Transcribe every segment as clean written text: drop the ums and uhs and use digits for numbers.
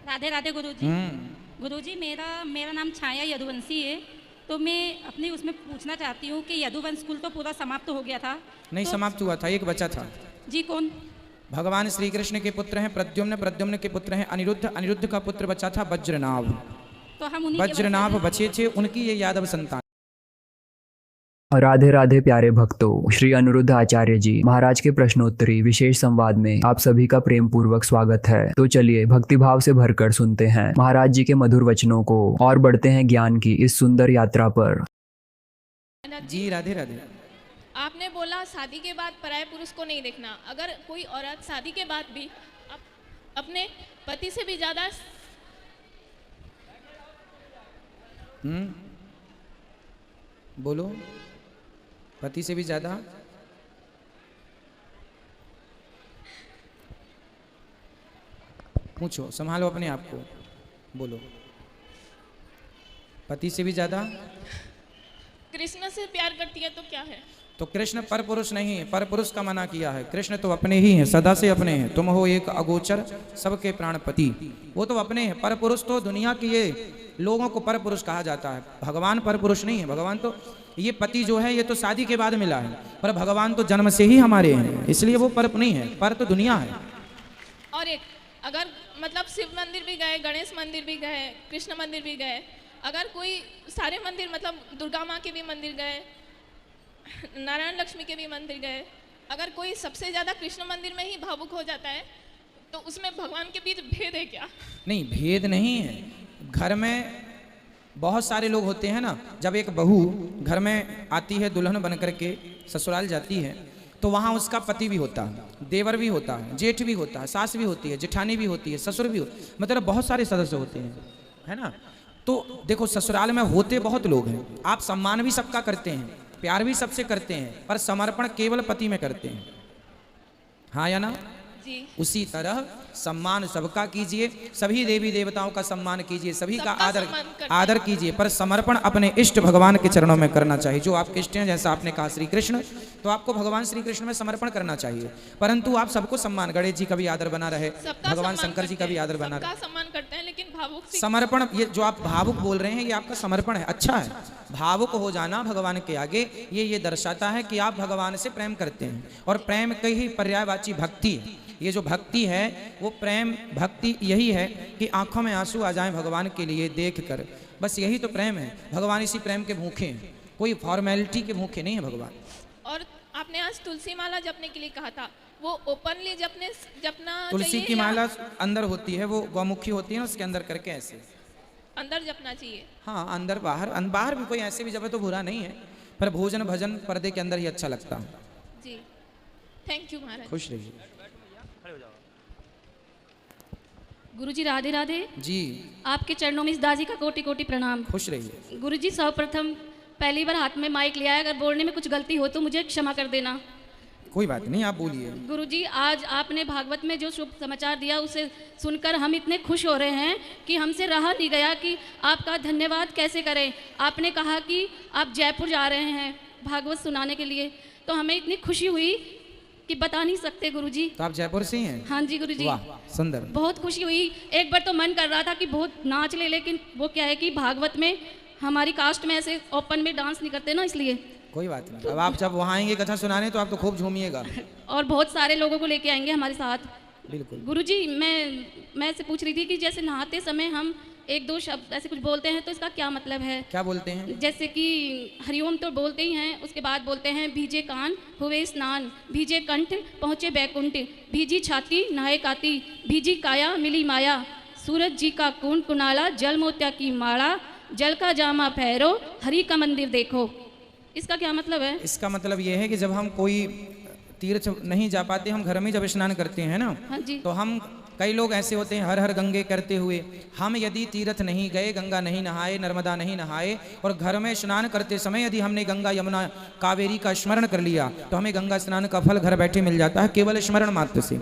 राधे राधे गुरुजी। गुरुजी मेरा मेरा नाम छाया यदुवंशी है। तो मैं अपनी उसमें पूछना चाहती हूँ कि यदुवंश कुल तो पूरा समाप्त हो गया था। नहीं तो समाप्त हुआ था, एक बचा था। जी कौन? भगवान श्री कृष्ण के पुत्र हैं प्रद्युम्न, प्रद्युम्न के पुत्र हैं अनिरुद्ध, अनिरुद्ध का पुत्र बचा था वज्रनाभ। तो हम उन्हीं के वज्रनाभ बचे थे, उनकी ये यादव संतान। राधे राधे प्यारे भक्तों, श्री अनिरुद्ध आचार्य जी महाराज के प्रश्नोत्तरी विशेष संवाद में आप सभी का प्रेम पूर्वक स्वागत है। तो चलिए भक्ति भाव से भरकर सुनते हैं महाराज जी के मधुर वचनों को और बढ़ते हैं ज्ञान की इस सुंदर यात्रा पर। जी राधे राधे। आपने बोला शादी के बाद पराये पुरुष को नहीं देखना। अगर कोई औरत शादी के बाद भी अपने पति से भी ज्यादा बोलो, पति से भी ज्यादा पूछो, संभालो अपने आप को, बोलो। पति से भी ज्यादा कृष्ण से प्यार करती है तो क्या है? तो कृष्ण पर पुरुष नहीं है, पर पुरुष का मना किया है। कृष्ण तो अपने ही हैं, सदा से अपने हैं। तुम हो एक अगोचर सबके प्राणपति, वो तो अपने हैं। पर पुरुष तो दुनिया के ये लोगों को पर पुरुष कहा जाता है। भगवान पर पुरुष नहीं है। भगवान तो ये पति जो है ये तो शादी के बाद मिला है, पर भगवान तो जन्म से ही हमारे हैं, इसलिए वो पर नहीं है। पर तो दुनिया है। और एक अगर मतलब शिव मंदिर भी गए, गणेश मंदिर भी गए, कृष्ण मंदिर भी गए, अगर कोई सारे मंदिर मतलब दुर्गा माँ के भी मंदिर गए, नारायण लक्ष्मी के भी मंदिर गए, अगर कोई सबसे ज्यादा कृष्ण मंदिर में ही भावुक हो जाता है तो उसमें भगवान के बीच भेद है क्या? नहीं, भेद नहीं है। घर में बहुत सारे लोग होते हैं ना, जब एक बहू घर में आती है दुल्हन बन करके ससुराल जाती है तो वहाँ उसका पति भी होता है, देवर भी होता है, जेठ भी होता है, सास भी होती है, जेठानी भी होती है, ससुर भी मतलब बहुत सारे सदस्य होते हैं, है ना। तो देखो ससुराल में होते बहुत लोग हैं। आप सम्मान भी सबका करते हैं, प्यार भी सबसे करते हैं, पर समर्पण केवल पति में करते हैं, हाँ या ना? जी। उसी तरह सम्मान सबका कीजिए, सभी देवी देवताओं का सम्मान कीजिए, सभी का आदर कीजिए, पर समर्पण अपने इष्ट भगवान के चरणों में करना चाहिए। जो आपके इष्ट हैं, जैसा आपने कहा श्री कृष्ण, तो आपको भगवान श्री कृष्ण में समर्पण करना चाहिए। परंतु आप सबको सम्मान, गणेश जी का भी आदर बना रहे, भगवान शंकर जी का भी आदर बना रहे, सम्मान करते हैं, लेकिन भावुक समर्पण, ये जो आप भावुक बोल रहे हैं ये आपका समर्पण है, अच्छा है। भावुक हो जाना भगवान के आगे ये दर्शाता है कि आप भगवान से प्रेम करते हैं। और प्रेम की ही पर्यायवाची भक्ति है। ये जो भक्ति है वो प्रेम भक्ति यही है कि आंखों में आंसू आ जाएं भगवान के लिए देख कर, बस यही तो प्रेम है। भगवान इसी प्रेम के भूखे हैं, कोई फॉर्मेलिटी के भूखे नहीं है भगवान। और आपने आज तुलसी माला जपने के लिए कहा था, वो ओपनली जपना तुलसी की माला अंदर होती है, वो गौमुखी होती है ना, उसके अंदर करके ऐसे अंदर जपना चाहिए। हाँ, अंदर बाहर, बाहर भी कोई ऐसे भी जपे तो बुरा नहीं है, पर भोजन भजन पर्दे के अंदर ही अच्छा लगता है। जी, थैंक यू महाराज। खुश रहिए। गुरुजी राधे राधे जी। आपके चरणों में इस दासी का कोटि कोटि प्रणाम। खुश रहिए। गुरुजी सर्वप्रथम पहली बार हाथ में माइक लिया है, अगर बोलने में कुछ गलती हो तो मुझे क्षमा कर देना। कोई बात नहीं, आप बोलिए। गुरुजी आज आपने भागवत में जो शुभ समाचार दिया उसे सुनकर हम इतने खुश हो रहे हैं कि हमसे रहा नहीं गया कि आपका धन्यवाद कैसे करें। आपने कहा कि आप जयपुर जा रहे हैं भागवत सुनाने के लिए, तो हमें इतनी खुशी हुई कि बता नहीं सकते गुरुजी। तो आप जयपुर से हैं? हाँ जी गुरुजी। वाह, सुंदर। बहुत खुशी हुई। एक बार तो मन कर रहा था कि बहुत नाच ले, लेकिन वो क्या है कि भागवत में हमारी कास्ट में ऐसे ओपन में डांस नहीं करते ना, इसलिए। कोई बात नहीं, अब आप जब वहाँ आएंगे कथा सुनाने तो आप तो खूब झूमिएगा। और बहुत सारे लोगों को लेके आएंगे हमारे साथ। बिल्कुल। गुरुजी मैं से पूछ रही थी कि जैसे नहाते समय हम एक दो शब्द ऐसे कुछ बोलते हैं तो इसका क्या मतलब है? क्या बोलते हैं? जैसे कि हरिओम तो बोलते ही हैं, उसके बाद बोलते हैं भीजे कान हुए स्नान, भीजे कंठ पहुँचे बैकुंठ, भीजी छाती नहाए काती, भीजी काया मिली माया, सूरज जी का कुंड कुनाला, जल मोत्या की माला, जल का जामा पहरो, हरि का मंदिर देखो। इसका क्या मतलब है? इसका मतलब ये है कि जब हम कोई तीर्थ नहीं जा पाते, हम घर में जब स्नान करते हैं ना, हाँ जी। तो हम कई लोग ऐसे होते हैं हर हर गंगे करते हुए, हम यदि तीर्थ नहीं गए, गंगा नहीं नहाए, नर्मदा नहीं नहाए, और घर में स्नान करते समय यदि हमने गंगा यमुना कावेरी का स्मरण कर लिया तो हमें गंगा स्नान का फल घर बैठे मिल जाता है, केवल स्मरण मात्र से।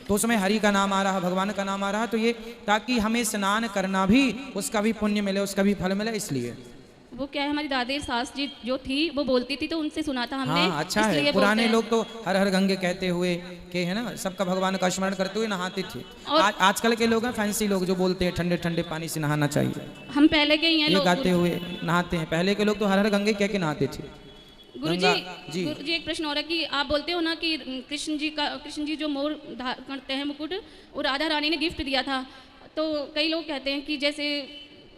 तो उसमें हरि का नाम आ रहा, भगवान का नाम आ रहा, तो ये ताकि हमें स्नान करना भी उसका भी पुण्य मिले, उसका भी फल मिले, इसलिए। वो क्या है, हमारी दादी सास जी जो थी वो बोलती थी तो उनसे सुना था हमने। हाँ अच्छा है, इसलिए पुराने बोलते हैं। लोग तो हर हर गंगे कहते हुए कि है ना, सबका भगवान का स्मरण करते हुए नहाते थे। और आजकल के लोग हैं फैंसी लोग जो बोलते हैं ठंडे ठंडे पानी से नहाना चाहिए, हम पहले के ही हैं ये लोग। गाते हुए नहाते हैं। पहले के लोग तो हर हर गंगे कह के नहाते थे। गंगा जी। गुरु जी एक प्रश्न और है कि आप बोलते हो ना कि कृष्ण जी जो मोर करते हैं मुकुट, वो राधा रानी ने गिफ्ट दिया था। तो कई लोग कहते हैं कि जैसे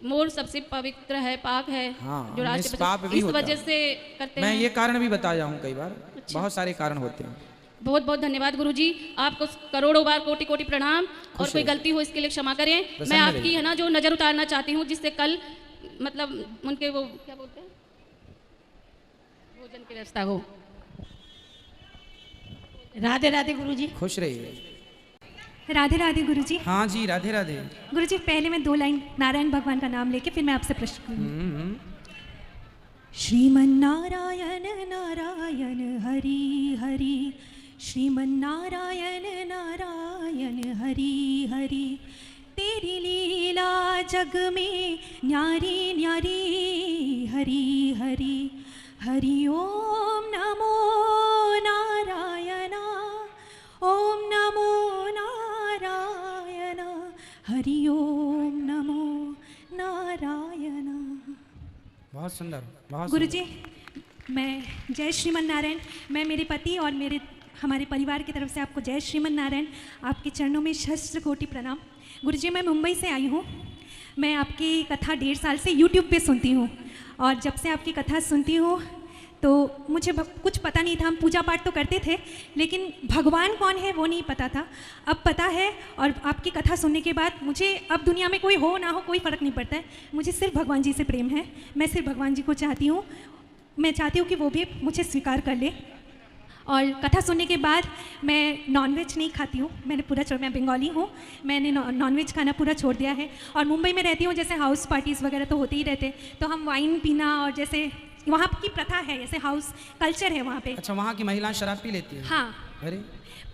मोर सबसे पवित्र है, पाक है, हाँ, जो राष्ट्र निष्पाप भी इस होता वजह है। से करते मैं हैं। ये कारण भी बताया हूँ कई बार, अच्छा। बहुत सारे कारण होते हैं। बहुत बहुत धन्यवाद गुरुजी, आपको करोड़ों बार कोटि कोटि प्रणाम। और खुश कोई रहिए। गलती हो इसके लिए क्षमा करें। प्रसन्न मैं आपकी रहिए। है ना जो नज़र उतारना चाहती हूँ, जिससे कल मतलब उनके वो क्या बोलते हैं, भोजन की व्यवस्था हो। राधे राधे गुरुजी। खुश रहिए। राधे राधे गुरुजी। हाँ जी, राधे राधे। गुरुजी पहले मैं 2 लाइन नारायण भगवान का नाम लेके फिर मैं आपसे प्रश्न करूंगी। श्रीमन नारायण नारायण हरि हरि, श्रीमन नारायण नारायण हरि हरि, तेरी लीला जग में न्यारी न्यारी, हरि हरि हरि ओम नमो नारायण, ओम नमो नारायण, हरि ओम नमो नारायण। बहुत सुंदर, बहुत गुरुजी मैं जय श्रीमन नारायण, मैं मेरे पति और हमारे परिवार की तरफ से आपको जय श्रीमन नारायण, आपके चरणों में सहस्त्र कोटि प्रणाम। गुरुजी मैं मुंबई से आई हूँ, मैं आपकी कथा 1.5 साल से यूट्यूब पे सुनती हूँ और जब से आपकी कथा सुनती हूँ तो मुझे कुछ पता नहीं था। हम पूजा पाठ तो करते थे लेकिन भगवान कौन है वो नहीं पता था, अब पता है। और आपकी कथा सुनने के बाद मुझे अब दुनिया में कोई हो ना हो कोई फ़र्क नहीं पड़ता है, मुझे सिर्फ भगवान जी से प्रेम है। मैं सिर्फ भगवान जी को चाहती हूँ, मैं चाहती हूँ कि वो भी मुझे स्वीकार कर ले। और कथा सुनने के बाद मैं नॉनवेज नहीं खाती हूँ, मैंने पूरा छोड़, मैं बंगाली हूँ, मैंने नॉनवेज खाना पूरा छोड़ दिया है। और मुंबई में रहती हूँ, जैसे हाउस पार्टीज़ वगैरह तो होते ही रहते, तो हम वाइन पीना और जैसे वहाँ की प्रथा है, जैसे हाउस कल्चर है वहाँ पे। अच्छा, वहाँ की महिलाएं शराब पी लेती हैं? हाँ अरे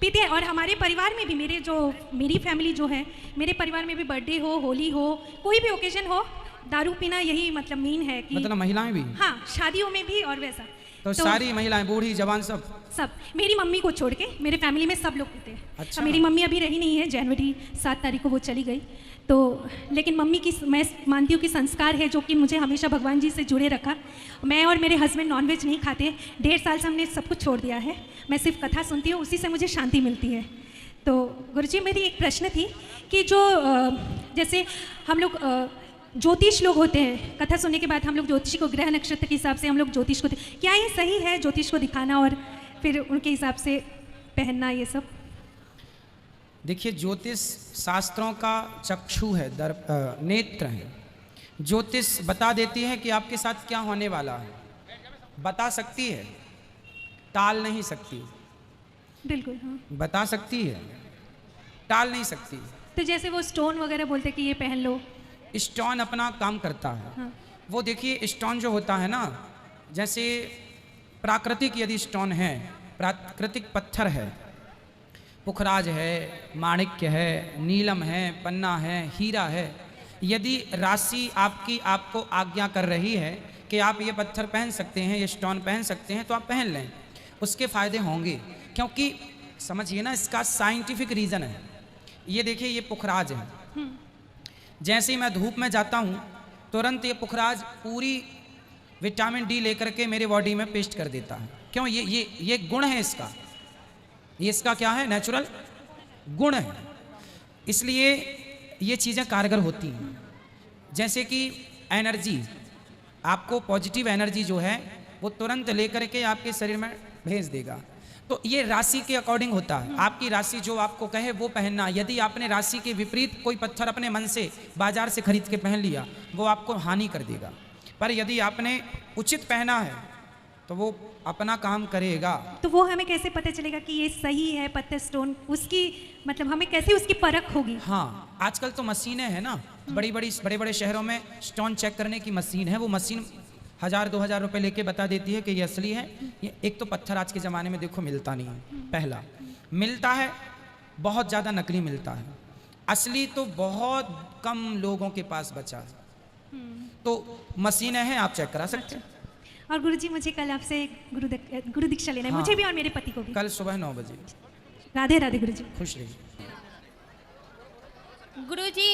पीते हैं। और हमारे परिवार में भी मेरी फैमिली जो है, मेरे परिवार में भी बर्थडे हो, होली हो, कोई भी ओकेजन हो, दारू पीना यही मतलब मेन है कि मतलब महिलाएं भी? हाँ शादियों में भी और वैसा। तो सारी महिलाएं, बूढ़ी जवान सब? सब, मेरी मम्मी को छोड़ के मेरे फैमिली में सब लोग पीते हैं। अच्छा। मेरी मम्मी अभी रही नहीं है, जनवरी 7 तारीख को वो चली गई। तो लेकिन मम्मी की मैं मानती हूँ कि संस्कार है जो कि मुझे हमेशा भगवान जी से जुड़े रखा। मैं और मेरे हस्बैंड नॉनवेज नहीं खाते, 1.5 साल से हमने सब कुछ छोड़ दिया है। मैं सिर्फ कथा सुनती हूँ, उसी से मुझे शांति मिलती है। तो गुरुजी मेरी एक प्रश्न थी कि जो जैसे हम लोग ज्योतिष लोग होते हैं, कथा सुनने के बाद हम लोग ज्योतिष को ग्रह नक्षत्र के हिसाब से हम लोग ज्योतिष को, क्या ये सही है ज्योतिष को दिखाना और फिर उनके हिसाब से पहनना ये सब? देखिए, ज्योतिष शास्त्रों का चक्षु है, नेत्र है। ज्योतिष बता देती है कि आपके साथ क्या होने वाला है, बता सकती है, टाल नहीं सकती। बिल्कुल हाँ। बता सकती है, टाल नहीं सकती। तो जैसे वो स्टोन वगैरह बोलते कि ये पहन लो, स्टोन अपना काम करता है। हाँ। वो देखिए, स्टोन जो होता है ना, जैसे प्राकृतिक यदि स्टोन है, प्राकृतिक पत्थर है, पुखराज है, माणिक्य है, नीलम है, पन्ना है, हीरा है, यदि राशि आपको आज्ञा कर रही है कि आप ये पत्थर पहन सकते हैं, ये स्टोन पहन सकते हैं, तो आप पहन लें, उसके फायदे होंगे। क्योंकि समझिए ना, इसका साइंटिफिक रीज़न है। ये देखिए, ये पुखराज है, जैसे ही मैं धूप में जाता हूँ तुरंत ये पुखराज पूरी विटामिन डी लेकर के मेरे बॉडी में पेस्ट कर देता है। क्यों? ये गुण है इसका, ये इसका क्या है? नेचुरल गुण है। इसलिए ये चीज़ें कारगर होती हैं। जैसे कि एनर्जी, आपको पॉजिटिव एनर्जी जो है वो तुरंत लेकर के आपके शरीर में भेज देगा। तो ये राशि के अकॉर्डिंग होता है। आपकी राशि जो आपको कहे वो पहनना। यदि आपने राशि के विपरीत कोई पत्थर अपने मन से बाजार से खरीद के पहन लिया, वो आपको हानि कर देगा। पर यदि आपने उचित पहना है तो वो अपना काम करेगा। तो वो हमें कैसे पता चलेगा कि ये सही है पत्थर स्टोन? उसकी मतलब हमें कैसे उसकी परख होगी? हाँ, आजकल तो मशीनें हैं ना, बड़े बड़े शहरों में स्टोन चेक करने की मशीन है। वो मशीन 1000-2000 रुपए लेके बता देती है कि ये असली है। ये एक तो पत्थर आज के ज़माने में देखो मिलता नहीं है। पहला मिलता है, बहुत ज़्यादा नकली मिलता है। असली तो बहुत कम लोगों के पास बचा है। तो मशीनें हैं, आप चेक करा सकते हैं। और गुरुजी मुझे कल आपसे गुरु दीक्षा लेना है, हाँ। मुझे भी और मेरे पति को भी। कल सुबह 9 बजे। राधे राधे गुरुजी। खुश रहिए। गुरुजी,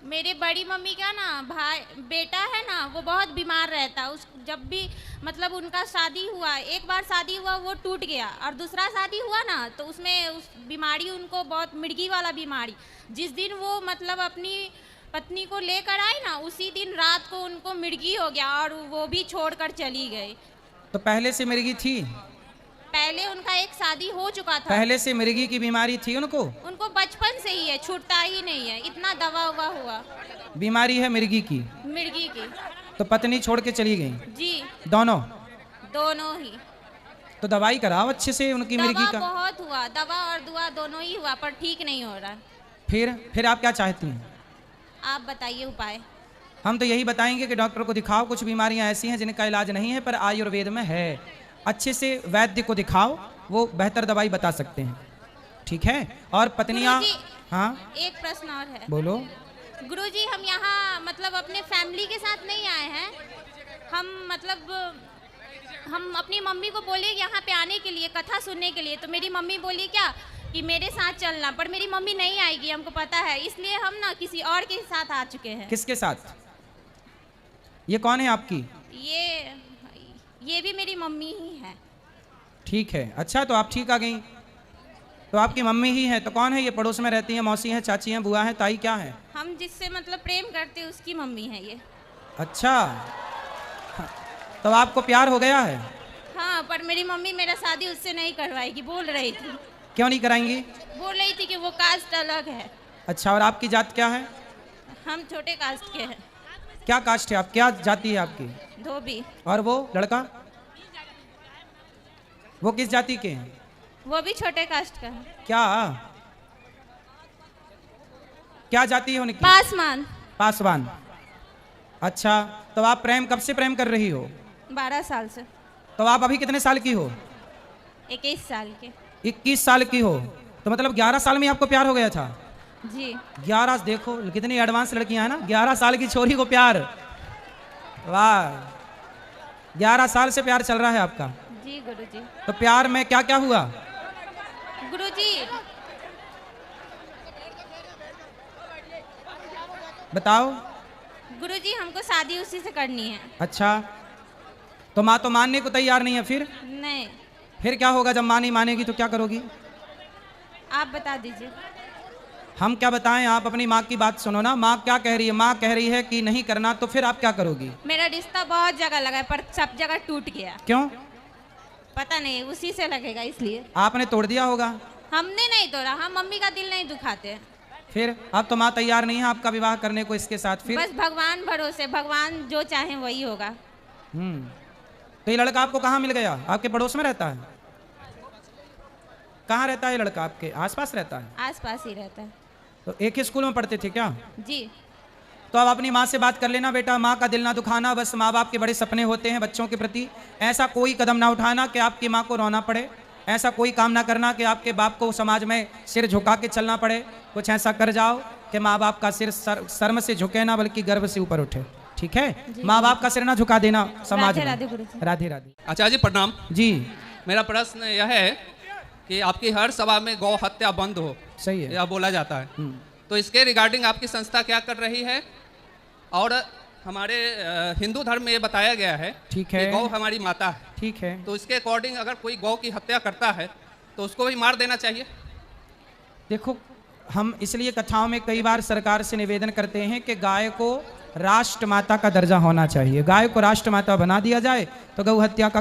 मेरे बड़ी मम्मी का ना बेटा है ना, वो बहुत बीमार रहता। उस जब भी मतलब उनका शादी हुआ, एक बार शादी हुआ वो टूट गया, और दूसरा शादी हुआ ना तो उसमें उस बीमारी उनको बहुत मिर्गी वाला बीमारी। जिस दिन वो मतलब अपनी पत्नी को लेकर आई ना, उसी दिन रात को उनको मिर्गी हो गया और वो भी छोड़कर चली गई। तो पहले से मिर्गी थी? पहले उनका एक शादी हो चुका था। पहले से मिर्गी की बीमारी थी उनको? उनको बचपन से ही है, छूटता ही नहीं है, इतना दवा हुआ बीमारी है मिर्गी की? मिर्गी की। तो पत्नी छोड़ के चली गई? जी, दोनों ही। तो दवाई कराओ अच्छे से उनकी मिर्गी का। बहुत हुआ, दवा और दुआ दोनों ही हुआ, पर ठीक नहीं हो रहा। फिर आप क्या चाहती हैं? आप बताइए उपाय। हम तो यही बताएंगे कि डॉक्टर को दिखाओ। कुछ बीमारियां ऐसी हैं जिनका इलाज नहीं है, पर आयुर्वेद में है। अच्छे से वैद्य को दिखाओ, वो बेहतर दवाई बता सकते हैं। ठीक है? और पत्नियां? हाँ, एक प्रश्न और है। बोलो। गुरुजी, हम यहाँ मतलब अपने फैमिली के साथ नहीं आए हैं। हम अपनी मम्मी को बोले यहाँ पे आने के लिए, कथा सुनने के लिए, तो मेरी मम्मी बोली क्या कि मेरे साथ चलना, पर मेरी मम्मी नहीं आएगी, हमको पता है, इसलिए हम ना किसी और के साथ आ चुके हैं। किसके साथ? ये कौन है आपकी? ये भी मेरी मम्मी ही है। ठीक है, अच्छा, तो आप ठीक आ गई। तो आपकी मम्मी ही है, तो कौन है ये? पड़ोस में रहती है? मौसी है, चाची है, बुआ है, ताई, क्या है? हम जिससे मतलब प्रेम करते हैं उसकी मम्मी है ये। अच्छा, तो आपको प्यार हो गया है? हाँ, पर मेरी मम्मी मेरा शादी उससे नहीं करवाएगी, बोल रही थी। क्यों नहीं कराएंगी? बोल रही थी कि वो कास्ट अलग है। अच्छा, और आपकी जात क्या है? हम छोटे कास्ट के हैं। क्या कास्ट है आप? क्या जाति है आपकी? धोबी। और वो लड़का, वो किस जाति के हैं? वो भी छोटे कास्ट का है। क्या जाति है उनकी? पासवान। अच्छा, तो आप कब से प्रेम कर रही हो? 12 साल से। तो आप अभी कितने साल की हो? 21 साल के। 21 साल की हो, तो मतलब 11 साल में आपको प्यार हो गया था? जी। 11, देखो कितनी एडवांस लड़कियां हैं ना, 11 साल की छोरी को प्यार। वाह, 11 साल से प्यार चल रहा है आपका? जी गुरुजी। तो प्यार में क्या क्या हुआ? गुरुजी, बताओ। गुरुजी, हमको शादी उसी से करनी है। अच्छा, तो माँ तो मानने को तैयार नहीं है, फिर? नहीं। फिर क्या होगा जब माँ नहीं मानेगी तो क्या करोगी? आप बता दीजिए। हम क्या बताएं, आप अपनी माँ की बात सुनो ना। माँ क्या कह रही है? माँ कह रही है कि नहीं करना, तो फिर आप क्या करोगी? मेरा रिश्ता बहुत जगह लगा है, पर सब जगह टूट गया। क्यों? पता नहीं, उसी से लगेगा इसलिए। आपने तोड़ दिया होगा। हमने नहीं तोड़ा, हम मम्मी का दिल नहीं दुखाते। फिर अब तो माँ तैयार नहीं है आपका विवाह करने को इसके साथ? फिर बस भगवान भरोसे, भगवान जो चाहे वही होगा। तो ये लड़का आपको कहाँ मिल गया? आपके पड़ोस में रहता है? कहाँ रहता है ये लड़का? आपके आसपास रहता है? आसपास ही रहता है। तो एक ही स्कूल में पढ़ते थे क्या? जी। तो अब अपनी माँ से बात कर लेना बेटा, माँ का दिल ना दुखाना। बस माँ बाप के बड़े सपने होते हैं बच्चों के प्रति। ऐसा कोई कदम ना उठाना कि आपकी माँ को रोना पड़े। ऐसा कोई काम ना करना कि आपके बाप को समाज में सिर झुका के चलना पड़े। कुछ ऐसा कर जाओ कि माँ बाप का सिर शर्म से झुके ना, बल्कि गर्व से ऊपर उठे। ठीक है? माँ बाप का सिर ना झुका देना समाज में। राधे राधे। आचार्य जी प्रणाम जी। मेरा प्रश्न यह है कि आपकी हर सभा में गौ हत्या बंद हो, सही है, यह बोला जाता है, तो इसके रिगार्डिंग आपकी संस्था क्या कर रही है? और हमारे हिंदू धर्म में ये बताया गया है, ठीक है, कि गौ हमारी माता है, ठीक है, तो इसके अकॉर्डिंग अगर कोई गौ की हत्या करता है तो उसको भी मार देना चाहिए? देखो, हम इसलिए कथाओं में कई बार सरकार से निवेदन करते हैं कि गाय को राष्ट्र माता का दर्जा होना चाहिए। गाय को राष्ट्र माता बना दिया जाए तो गौ हत्या का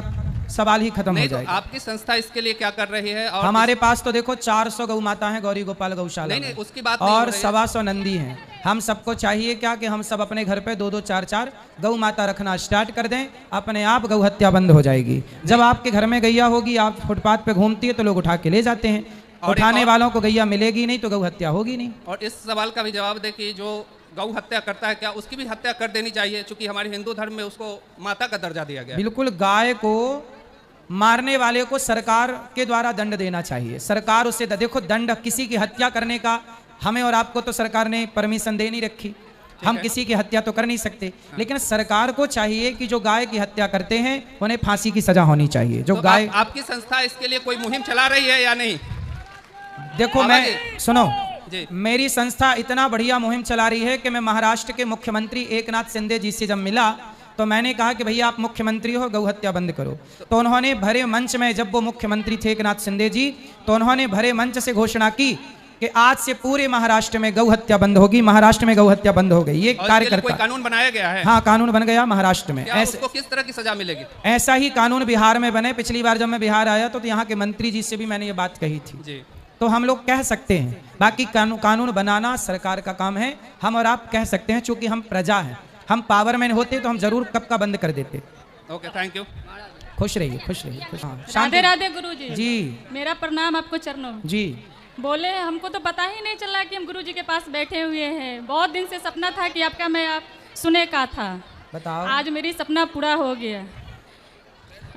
सवाल ही खत्म हो जाएगा। तो आपकी संस्था इसके लिए क्या कर रही है? और हमारे पास तो देखो 400 गौ माता हैं गौरी गोपाल गौशाला नहीं, में। उसकी बात और 125 नंदी हैं। हम सबको चाहिए क्या कि हम सब अपने घर पे 2-2, 4-4 गौ माता रखना स्टार्ट कर दें। अपने आप गौ हत्या बंद हो जाएगी। जब आपके घर में गैया होगी, आप फुटपाथ पे घूमती है तो लोग उठा के ले जाते हैं। उठाने वालों को गैया मिलेगी नहीं तो गौ हत्या होगी नहीं। और इस सवाल का भी जवाब दे कि जो गौ हत्या करता है, क्या उसकी भी हत्या कर देनी चाहिए? चूंकि हमारे हिंदू धर्म में उसको माता का दर्जा दिया गया है। बिल्कुल, गाय को मारने वाले को सरकार के द्वारा दंड देना चाहिए। सरकार उसे देखो, दंड किसी की हत्या करने का हमें और आपको तो सरकार ने परमिशन दे नहीं रखी। हम किसी की हत्या तो कर नहीं सकते, लेकिन सरकार को चाहिए कि जो गाय की हत्या करते हैं उन्हें फांसी की सजा होनी चाहिए। जो तो गाय आपकी संस्था इसके लिए कोई मुहिम चला रही है या नहीं? देखो मैं सुनो, जी। मेरी संस्था इतना बढ़िया मुहिम चला रही है कि मैं महाराष्ट्र के मुख्यमंत्री एकनाथ शिंदे जी से जब मिला तो मैंने कहा कि भैया आप मुख्यमंत्री हो, गौ हत्या बंद करो। तो उन्होंने भरे मंच में, जब वो मुख्यमंत्री थे एकनाथ शिंदे जी, तो उन्होंने भरे मंच से घोषणा की कि आज से पूरे महाराष्ट्र में गौ हत्या बंद होगी, महाराष्ट्र में गौ हत्या बंद हो गई। ये कार्यकर्ता, कोई कानून बनाया गया है? हाँ, कानून बन गया महाराष्ट्र में। ऐसे उसको किस तरह की सजा मिलेगी? ऐसा ही कानून बिहार में बने। पिछली बार जब मैं बिहार आया तो यहाँ के मंत्री जी से भी मैंने ये बात कही थी जी। तो हम लोग कह सकते हैं, बाकी कानून बनाना सरकार का काम है। हम और आप कह सकते हैं, चूंकि हम प्रजा हैं, हम पावर में होते तो हम जरूर कब का बंद कर देते। Okay, thank you. खुश रहिए, खुश रहिए। राधे राधे गुरुजी। जी मेरा प्रणाम आपको चरणों में। जी। बोले हमको तो पता ही नहीं चला कि हम गुरुजी के पास बैठे हुए हैं। बहुत दिन से सपना था कि आपका मैं आप सुने का था। बताओ। आज मेरी सपना पूरा हो गया।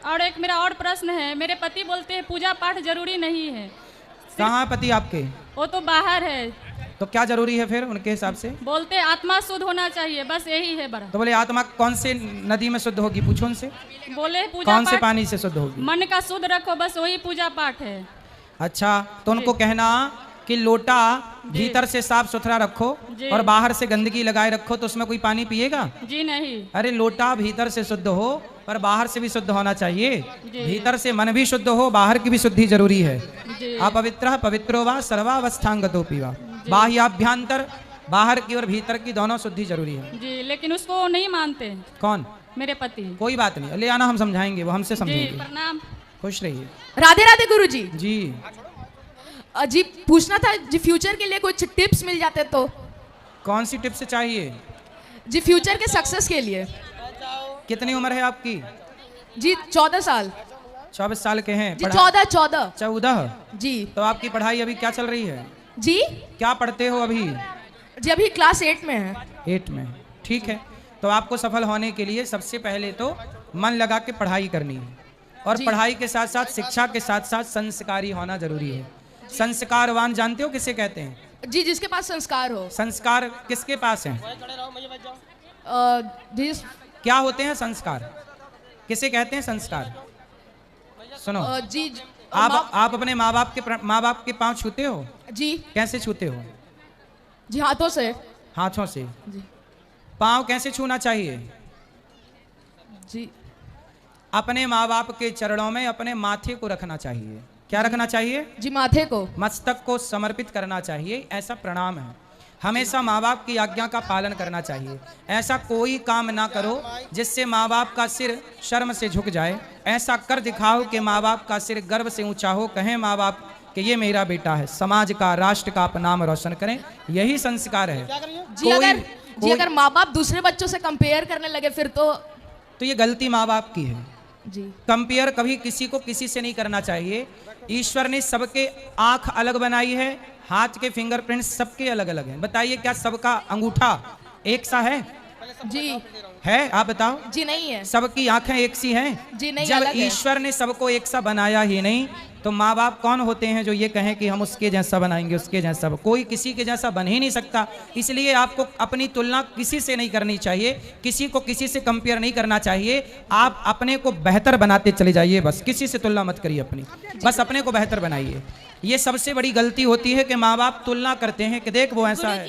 और एक मेरा और प्रश्न है, मेरे पति बोलते हैं पूजा पाठ जरूरी नहीं है। कहाँ पति आपके? वो तो बाहर है। तो क्या जरूरी है फिर उनके हिसाब से? बोलते आत्मा शुद्ध होना चाहिए, बस यही है बड़ा। तो बोले आत्मा कौन से नदी में शुद्ध होगी, पूछो उनसे। बोले पूजा कौन से पाठ पानी से शुद्ध होगी? मन का शुद्ध रखो, बस वही पूजा पाठ है। अच्छा, तो उनको कहना कि लोटा भीतर से साफ सुथरा रखो और बाहर से गंदगी लगाए रखो, तो उसमें कोई पानी पिएगा? जी नहीं। अरे लोटा भीतर से शुद्ध हो पर बाहर से भी शुद्ध होना चाहिए। भीतर से मन भी शुद्ध हो, बाहर की भी शुद्धि जरूरी है। अपवित्रः पवित्रो वा सर्वावस्थांगतोऽपि वा, बाह्याभ्यंतर, बाहर की और भीतर की दोनों शुद्धि जरूरी है। जी, लेकिन उसको नहीं मानते। कौन? मेरे पति। कोई बात नहीं, ले आना, हम समझाएंगे, वो हमसे जी, समझेंगे। प्रणाम। खुश रहिए। राधे राधे गुरुजी। जी जी, पूछना था जी, फ्यूचर के लिए कुछ टिप्स मिल जाते तो। कौन सी टिप्स चाहिए? जी, फ्यूचर के सक्सेस के लिए। कितनी उम्र है आपकी? जी 14 साल। 24 साल के हैं? जी 14। 14 जी। तो आपकी पढ़ाई अभी क्या चल रही है? जी क्या पढ़ते हो अभी? जी अभी क्लास 8 में है। 8 में, ठीक है। तो आपको सफल होने के लिए सबसे पहले तो मन लगा के पढ़ाई करनी है, और पढ़ाई के साथ साथ शिक्षा के साथ साथ संस्कारी होना जरूरी है। संस्कारवान जानते हो किसे कहते हैं? जी, जिसके पास संस्कार हो। संस्कार किसके पास हैं? क्या होते हैं संस्कार? किसे कहते हैं संस्कार? सुनो जी, आप अपने माँ बाप के पांव छूते हो? जी। कैसे छूते हो? जी हाथों से। हाथों से। पांव कैसे छूना चाहिए? जी, अपने माँ बाप के चरणों में अपने माथे को रखना चाहिए। क्या रखना चाहिए? जी, माथे को, मस्तक को समर्पित करना चाहिए। ऐसा प्रणाम है। हमेशा माँ बाप की आज्ञा का पालन करना चाहिए। ऐसा कोई काम ना करो जिससे माँ बाप का सिर शर्म से झुक जाए। ऐसा कर दिखाओ कि माँ बाप का सिर गर्व से ऊंचा हो, कहें माँ बाप कि ये मेरा बेटा है, समाज का, राष्ट्र का आप नाम रोशन करें। यही संस्कार है। जी, अगर माँ बाप दूसरे बच्चों से कंपेयर करने लगे फिर तो ये गलती माँ बाप की है। जी, कंपेयर कभी किसी को किसी से नहीं करना चाहिए। ईश्वर ने सबके आंख अलग बनाई है, हाथ के फिंगरप्रिंट्स सबके अलग अलग हैं। बताइए क्या सबका अंगूठा एक सा है? जी है, आप बताओ। जी नहीं है। सबकी आंखें एक सी हैं? जी नहीं, जब अलग है। ईश्वर ने सबको एक सा बनाया ही नहीं तो माँ बाप कौन होते हैं जो ये कहें कि हम उसके जैसा बनाएंगे, उसके जैसा? कोई किसी के जैसा बन ही नहीं सकता। इसलिए आपको अपनी तुलना किसी से नहीं करनी चाहिए, किसी को किसी से कंपेयर नहीं करना चाहिए। आप अपने को बेहतर बनाते चले जाइए, बस किसी से तुलना मत करिए अपनी, बस अपने को बेहतर बनाइए। ये सबसे बड़ी गलती होती है कि माँ बाप तुलना करते हैं कि देख वो ऐसा है।